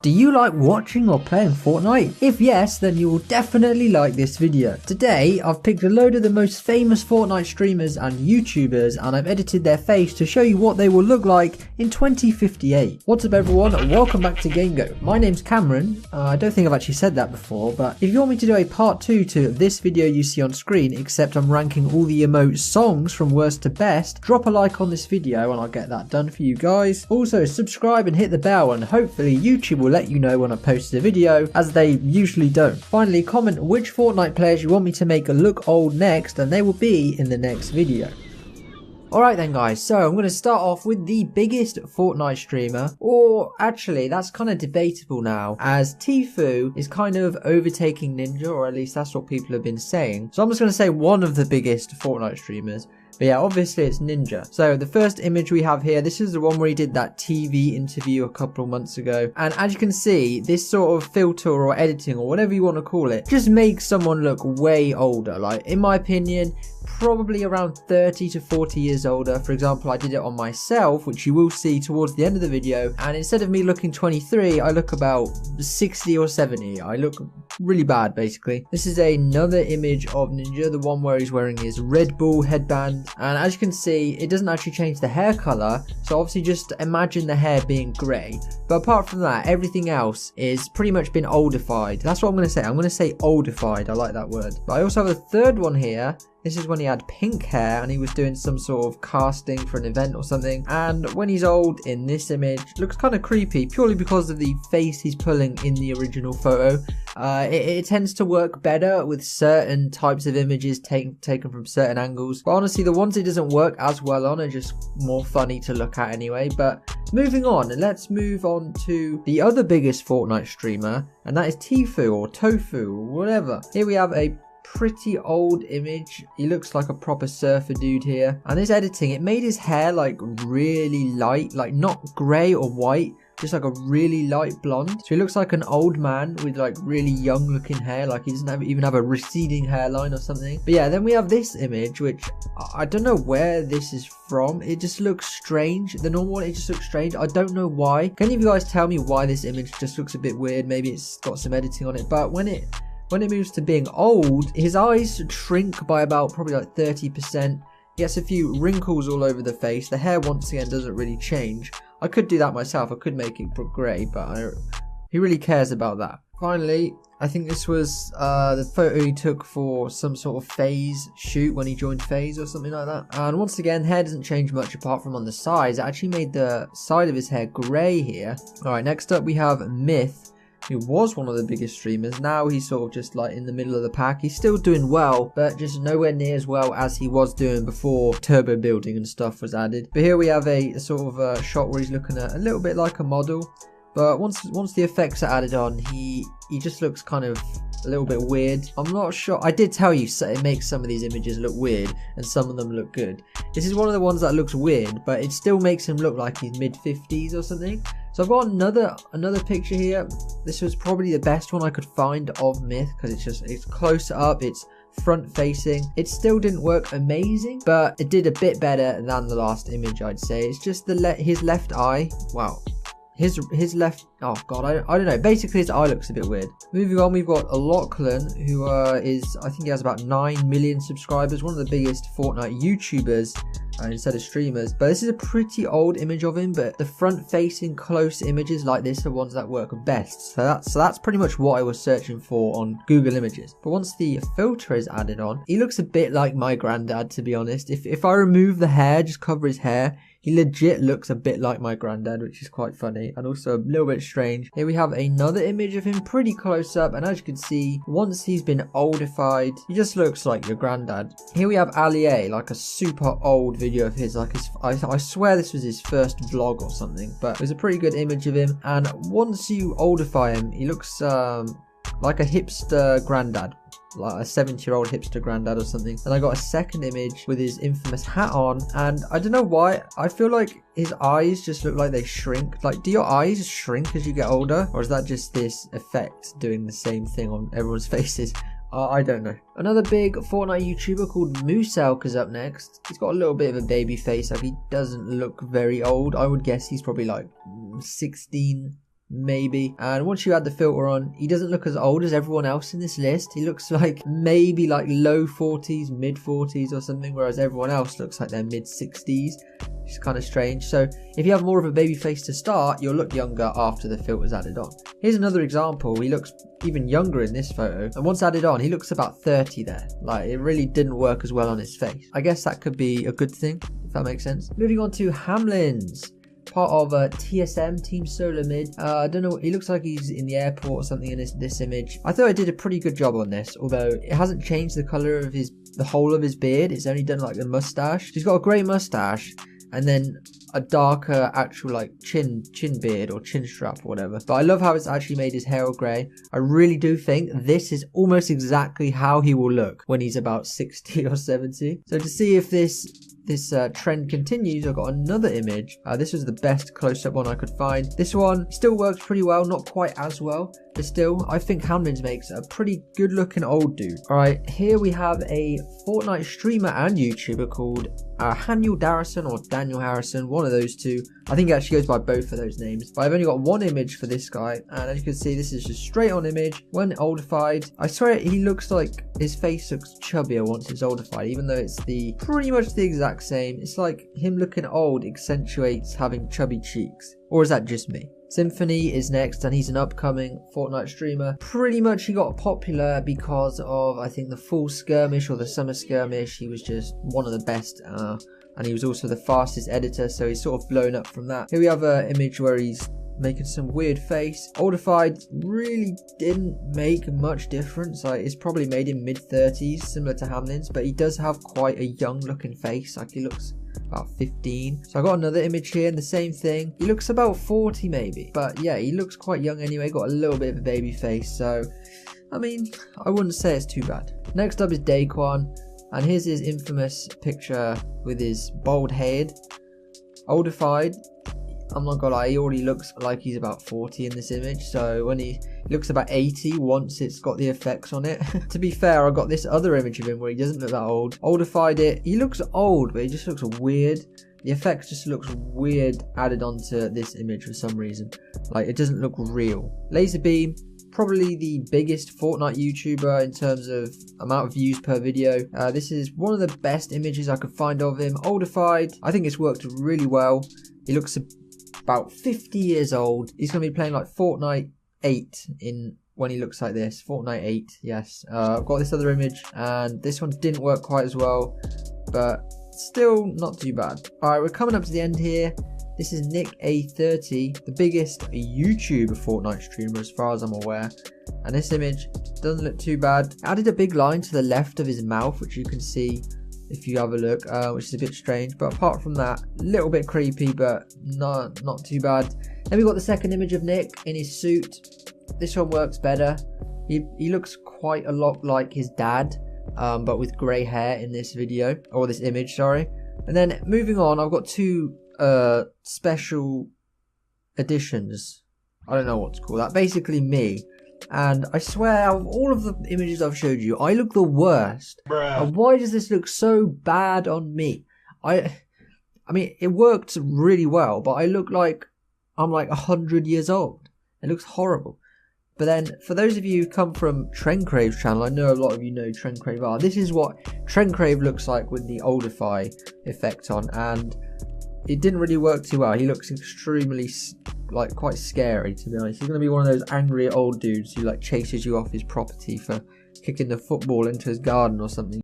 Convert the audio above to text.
Do you like watching or playing Fortnite? If yes, then you will definitely like this video. Today, I've picked a load of the most famous Fortnite streamers and YouTubers and I've edited their face to show you what they will look like in 2058. What's up everyone, welcome back to GameGo. My name's Cameron. I don't think I've actually said that before, but if you want me to do a part 2 to this video you see on screen, except I'm ranking all the emote songs from worst to best, drop a like on this video and I'll get that done for you guys. Also, subscribe and hit the bell and hopefully YouTube will let you know when I post a video, as they usually don't. Finally, comment which Fortnite players you want me to make look old next and they will be in the next video. Alright then guys, so I'm going to start off with the biggest Fortnite streamer, or actually that's kind of debatable now, as Tfue is kind of overtaking Ninja, or at least that's what people have been saying. So I'm just going to say one of the biggest Fortnite streamers. But yeah, obviously it's Ninja. So the first image we have here, this is the one where he did that TV interview a couple of months ago. And as you can see, this sort of filter or editing or whatever you want to call it, just makes someone look way older. Like, in my opinion, probably around 30 to 40 years older. For example, I did it on myself, which you will see towards the end of the video. And instead of me looking 23, I look about 60 or 70. I look really bad, basically. This is another image of Ninja, the one where he's wearing his Red Bull headband. And as you can see, it doesn't actually change the hair color. So obviously just imagine the hair being grey. But apart from that, everything else is pretty much been oldified. That's what I'm going to say. I'm going to say oldified. I like that word. But I also have a third one here. This is when he had pink hair and he was doing some sort of casting for an event or something. And when he's old in this image, looks kind of creepy purely because of the face he's pulling in the original photo. It tends to work better with certain types of images taken from certain angles. But honestly, the ones it doesn't work as well on are just more funny to look at anyway. But moving on, let's move on to the other biggest Fortnite streamer, and that is Tfue or Tofu or whatever. Here we have a pretty old image. He looks like a proper surfer dude here, and this editing, it made his hair like really light, like not grey or white, just like a really light blonde. So he looks like an old man with like really young looking hair, like he doesn't even have a receding hairline or something. But yeah, then we have this image, which I don't know where this is from. It just looks strange. The normal one, it just looks strange. I don't know why. Can any of you guys tell me why this image just looks a bit weird? Maybe it's got some editing on it, but when it moves to being old, his eyes shrink by about probably like 30%. He has a few wrinkles all over the face. The hair once again doesn't really change. I could do that myself. I could make it grey, but he really cares about that. Finally, I think this was the photo he took for some sort of FaZe shoot when he joined FaZe or something like that. And once again, hair doesn't change much apart from on the sides. It actually made the side of his hair grey here. Alright, next up we have Myth, who was one of the biggest streamers. Now he's sort of just like in the middle of the pack. He's still doing well, but just nowhere near as well as he was doing before turbo building and stuff was added. But here we have a sort of a shot where he's looking at a little bit like a model. But once the effects are added on, he just looks kind of a little bit weird. I'm not sure. I did tell you it makes some of these images look weird and some of them look good. This is one of the ones that looks weird, but it still makes him look like he's mid-50s or something. So I've got another picture here. This was probably the best one I could find of Myth, because it's close up, it's front facing. It still didn't work amazing, but it did a bit better than the last image, I'd say. It's just his left eye. Wow. His left, oh god, I don't know. Basically his eye looks a bit weird. Moving on, we've got Lachlan, who I think he has about 9 million subscribers, one of the biggest Fortnite YouTubers instead of streamers. But this is a pretty old image of him, but the front facing close images like this are ones that work best. So that's pretty much what I was searching for on Google Images. But once the filter is added on, he looks a bit like my granddad, to be honest. If I remove the hair, just cover his hair, he legit looks a bit like my granddad, which is quite funny and also a little bit strange. Here we have another image of him pretty close up, and as you can see, once he's been oldified, he just looks like your granddad. Here we have Ali A, like a super old video of his, like I swear this was his first vlog or something, but it was a pretty good image of him. And once you oldify him, he looks like a hipster granddad, like a 70-year-old hipster granddad or something. And I got a second image with his infamous hat on, and I don't know why, I feel like his eyes just look like they shrink. Like, do your eyes shrink as you get older, or is that just this effect doing the same thing on everyone's faces? I don't know. Another big Fortnite YouTuber called Mooselk is up next. He's got a little bit of a baby face, like he doesn't look very old. I would guess he's probably like 16 maybe. And once you add the filter on, he doesn't look as old as everyone else in this list. He looks like maybe like low 40s, mid 40s or something, whereas everyone else looks like they're mid 60s, which is kind of strange. So if you have more of a baby face to start, you'll look younger after the filter's added on. Here's another example. He looks even younger in this photo, and once added on, he looks about 30 there. Like, it really didn't work as well on his face. I guess that could be a good thing, if that makes sense. Moving on to Hamlin's, part of TSM, Team Solar Mid. I don't know, he looks like he's in the airport or something in this image. I thought I did a pretty good job on this, although it hasn't changed the colour of the whole of his beard. It's only done like the mustache. He's got a grey mustache and then a darker actual like chin beard or chin strap or whatever. But I love how it's actually made his hair all grey. I really do think this is almost exactly how he will look when he's about 60 or 70. So to see if this trend continues, I've got another image. This was the best close-up one I could find. This one still works pretty well, not quite as well, but still, I think Hamlin's makes a pretty good-looking old dude. Alright, here we have a Fortnite streamer and YouTuber called Daniel Harrison, one of those two. I think he actually goes by both of those names, but I've only got one image for this guy, and as you can see, this is just straight on image. When oldified, I swear he looks like his face looks chubbier once it's oldified, even though it's pretty much the exact same. It's like him looking old accentuates having chubby cheeks, or is that just me? Symphony is next, and he's an upcoming Fortnite streamer. Pretty much he got popular because of, I think, the fall skirmish or the summer skirmish. He was just one of the best, and he was also the fastest editor, so he's sort of blown up from that. Here we have an image where he's making some weird face. Oldified really didn't make much difference. Like, it's probably made him mid 30s, similar to Hamlin's, but he does have quite a young looking face. Like, he looks about 15. So I got another image here and the same thing. He looks about 40 maybe, but yeah, he looks quite young anyway. Got a little bit of a baby face, so I mean, I wouldn't say it's too bad. Next up is Daquan, and here's his infamous picture with his bald head. Oldified, I'm not gonna lie, he already looks like he's about 40 in this image, so when he looks about 80 once it's got the effects on it. To be fair, I got this other image of him where he doesn't look that old. Oldified it, he looks old, but he just looks weird. The effects just looks weird added onto this image for some reason. Like, it doesn't look real. Laserbeam, probably the biggest Fortnite YouTuber in terms of amount of views per video. This is one of the best images I could find of him. Oldified, I think it's worked really well. He looks about 50 years old. He's going to be playing like Fortnite 8 when he looks like this. Fortnite 8, yes. I've got this other image, and this one didn't work quite as well, but still not too bad. Alright, we're coming up to the end here. This is Nick A30, the biggest YouTube Fortnite streamer as far as I'm aware. And this image doesn't look too bad. Added a big line to the left of his mouth, which you can see if you have a look, which is a bit strange. But apart from that, a little bit creepy, but not too bad. Then we got the second image of Nick in his suit. This one works better. He looks quite a lot like his dad, but with grey hair in this video, or this image, sorry. And then moving on, I've got two special editions. I don't know what to call that. Basically me. And I swear, out of all of the images I've showed you, I look the worst. And why does this look so bad on me? I mean, it worked really well, but I look like I'm like 100 years old. It looks horrible. But then, for those of you who come from Trencrave's channel, I know a lot of you know Trencrave are. This is what Trencrave looks like with the Oldify effect on, and it didn't really work too well. He looks extremely, like, quite scary, to be honest. He's going to be one of those angry old dudes who, like, chases you off his property for kicking the football into his garden or something.